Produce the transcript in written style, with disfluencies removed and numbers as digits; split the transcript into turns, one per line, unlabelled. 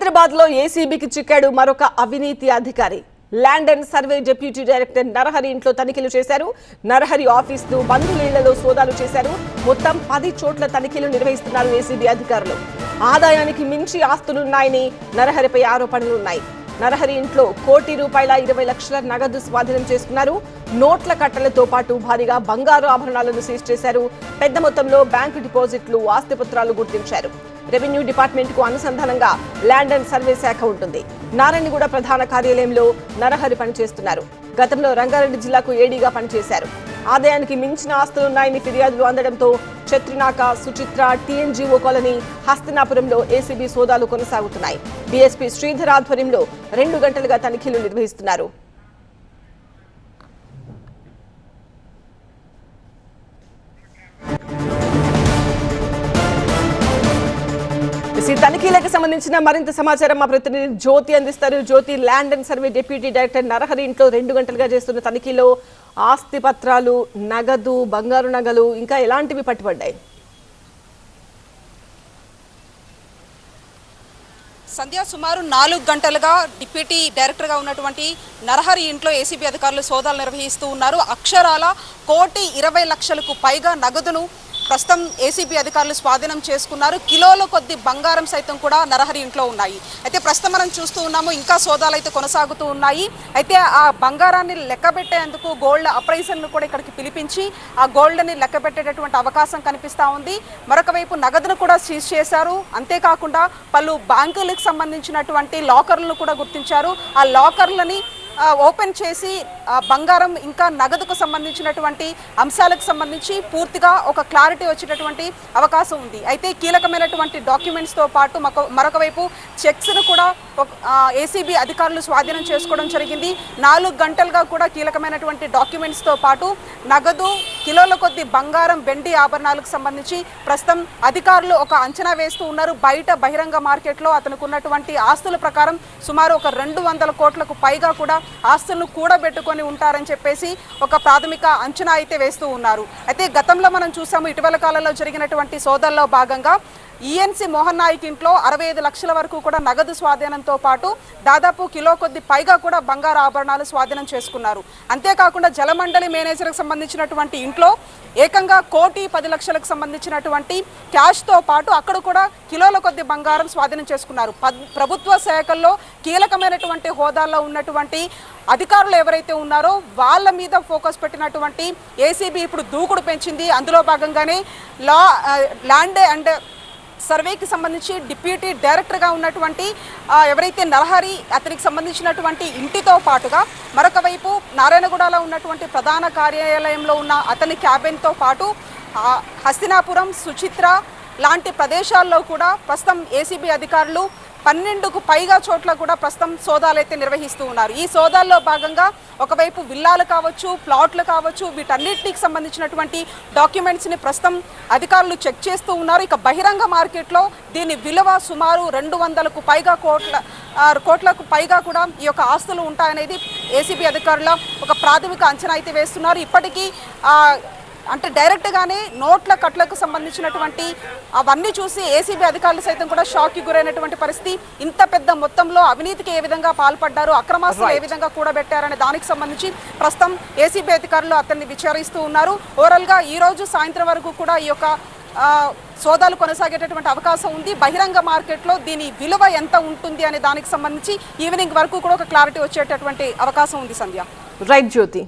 హైదరాబాద్ లో ఏసీబీకి చిక్కాడు మరొక అవినీతి అధికారి. Land and survey deputy director Narahari ఇంట్లో తనిఖీలు చేశారు. నరహరి ఆఫీసులు, బంధువుల ఇళ్లలో సోదాలు చేశారు. మొత్తం 10 చోట్ల తనిఖీలు నిర్వహిస్తున్నారు ఏసీబీ అధికారులు. ఆదాయానికి మించి ఆస్తులున్నాయని నరహరిపై ఆరోపణలున్నాయి. నరహరి ఇంట్లో ₹1,20,00,000 నగదు స్వాధీనం చేసుకున్నారు. నోట్ల కట్టలతో పాటు భారీగా బంగారు ఆభరణాలను సీజ్ చేశారు. పెద్ద మొత్తంలో బ్యాంకు డిపాజిట్లు, ఆస్తిపత్రాలు గుర్తించారు. రెవెన్యూ డిపార్ట్మెంట్ కు అనుసంధానంగా ల్యాండ్ అండ్ సర్వే శాఖ ఉంటుంది. నారాయణగూడ ప్రధాన కార్యాలయంలో నరహరి పనిచేస్తున్నారు. గతంలో రంగారెడ్డి జిల్లాకు ఏడీగా పనిచేశారు. ఆదాయానికి మించిన ఆస్తులున్నాయని ఫిర్యాదులు అందడంతో చత్రినాక, సుచిత్ర, టీఎన్జీఓ కాలనీ, హస్తినాపురంలో ఏసీబీ సోదాలు కొనసాగుతున్నాయి. డీఎస్పీ శ్రీధర్ ఆధ్వర్యంలో 2 గంటలుగా తనిఖీలు నిర్వహిస్తున్నారు. ఈ తనిఖీలకు సంబంధించిన మరింత సమాచారం మా ప్రతినిధి జ్యోతి అందిస్తారు. Jyothi, land and survey deputy director Narahari ఇంట్లో 2 గంటలుగా చేస్తున్న తనిఖీలో ఆస్తి పత్రాలు, నగదు, బంగారు నగలు ఇంకా ఎలాంటివి పట్టుబడ్డాయి?
సంధ్య, సుమారు 4 గంటలుగా డిప్యూటీ డైరెక్టర్గా ఉన్నటువంటి నరహరి ఇంట్లో ఏసీబీ అధికారులు సోదాలు నిర్వహిస్తూ ఉన్నారు. అక్షరాల ₹1,20,00,000కు పైగా నగదును ప్రస్తుతం ఏసీబీ అధికారులు స్వాధీనం చేసుకున్నారు. కిలోల కొద్ది బంగారం సైతం కూడా నరహరి ఇంట్లో ఉన్నాయి. అయితే ప్రస్తుతం మనం చూస్తూ ఉన్నాము, ఇంకా సోదాలు అయితే కొనసాగుతూ ఉన్నాయి. అయితే ఆ బంగారాన్ని లెక్కబెట్టేందుకు గోల్డ్ అప్రైజర్ను కూడా ఇక్కడికి పిలిపించి ఆ గోల్డ్ని లెక్కబెట్టేటటువంటి అవకాశం కనిపిస్తూ ఉంది. మరొక వైపు నగదును కూడా సీజ్ చేశారు. అంతేకాకుండా పలు బ్యాంకులకు సంబంధించినటువంటి లాకర్లను కూడా గుర్తించారు. ఆ లాకర్లని ఓపెన్ చేసి బంగారం ఇంకా నగదుకు సంబంధించినటువంటి అంశాలకు సంబంధించి పూర్తిగా ఒక క్లారిటీ వచ్చేటటువంటి అవకాశం ఉంది. అయితే కీలకమైనటువంటి డాక్యుమెంట్స్తో పాటు మరొక వైపు చెక్స్ను కూడా ఏసీబీ అధికారులు స్వాధీనం చేసుకోవడం జరిగింది. 4 గంటలుగా కూడా కీలకమైనటువంటి డాక్యుమెంట్స్తో పాటు నగదు, కిలోల కొద్ది బంగారం, వెండి ఆభరణాలకు సంబంధించి ప్రస్తుతం అధికారులు ఒక అంచనా వేస్తూ ఉన్నారు. బయట బహిరంగ మార్కెట్లో అతనికి ఉన్నటువంటి ఆస్తుల ప్రకారం సుమారు ఒక 200 కోట్లకు పైగా కూడా ఆస్తులను కూడబెట్టుకొని ఉంటారని చెప్పేసి ఒక ప్రాథమిక అంచనా అయితే వేస్తూ ఉన్నారు. అయితే గతంలో మనం చూసాము, ఇటీవల కాలంలో జరిగినటువంటి సోదాల్లో భాగంగా ఈఎన్సీ మోహన్ నాయక్ ఇంట్లో 65 లక్షల వరకు కూడా నగదు స్వాధీనంతో పాటు దాదాపు కిలో కొద్ది పైగా కూడా బంగారు ఆభరణాలు స్వాధీనం చేసుకున్నారు. అంతేకాకుండా జలమండలి మేనేజర్కి సంబంధించినటువంటి ఇంట్లో ఏకంగా ₹1,10,00,000కు సంబంధించినటువంటి క్యాష్తో పాటు అక్కడ కూడా కిలోల కొద్ది బంగారం స్వాధీనం చేసుకున్నారు. ప్రభుత్వ శాఖల్లో కీలకమైనటువంటి హోదాల్లో ఉన్నటువంటి అధికారులు ఎవరైతే ఉన్నారో వాళ్ళ మీద ఫోకస్ పెట్టినటువంటి ఏసీబీ ఇప్పుడు దూకుడు పెంచింది. అందులో భాగంగానే ల్యాండ్ అండ్ సర్వేకి సంబంధించి డిప్యూటీ డైరెక్టర్గా ఉన్నటువంటి ఎవరైతే నరహరి, అతనికి సంబంధించినటువంటి ఇంటితో పాటుగా మరొక వైపు నారాయణగూడలో ఉన్నటువంటి ప్రధాన కార్యాలయంలో ఉన్న అతని క్యాబిన్తో పాటు హస్తినాపురం, సుచిత్ర లాంటి ప్రదేశాల్లో కూడా ప్రస్తుతం ఏసీబీ అధికారులు 12కు పైగా చోట్ల కూడా ప్రస్తుతం సోదాలు అయితే నిర్వహిస్తూ ఉన్నారు. ఈ సోదాల్లో భాగంగా ఒకవైపు విల్లాలు కావచ్చు, ప్లాట్లు కావచ్చు, వీటన్నిటికి సంబంధించినటువంటి డాక్యుమెంట్స్ని ప్రస్తుతం అధికారులు చెక్ చేస్తూ ఉన్నారు. ఇక బహిరంగ మార్కెట్లో దీని విలువ సుమారు 200కు పైగా కోట్లకు పైగా కూడా ఈ యొక్క ఆస్తులు ఉంటాయనేది ఏసీబీ అధికారుల ఒక ప్రాథమిక అంచనా అయితే వేస్తున్నారు. ఇప్పటికీ అంటే డైరెక్ట్గానే నోట్ల కట్లకు సంబంధించినటువంటి అవన్నీ చూసి ఏసీబీ అధికారులు సైతం కూడా షాక్కి గురైనటువంటి పరిస్థితి. ఇంత పెద్ద మొత్తంలో అవినీతికి ఏ విధంగా పాల్పడ్డారు, అక్రమాస్తులు ఏ విధంగా కూడబెట్టారనే దానికి సంబంధించి ప్రస్తుతం ఏసీబీ అధికారులు అతన్ని విచారిస్తూ ఉన్నారు. ఓవరాల్గా ఈరోజు సాయంత్రం వరకు కూడా ఈ యొక్క సోదాలు కొనసాగేటటువంటి అవకాశం ఉంది. బహిరంగ మార్కెట్లో దీని విలువ ఎంత ఉంటుంది అనే దానికి సంబంధించి ఈవినింగ్ వరకు కూడా ఒక క్లారిటీ వచ్చేటటువంటి అవకాశం ఉంది. సంధ్య.
రైట్ జ్యోతి.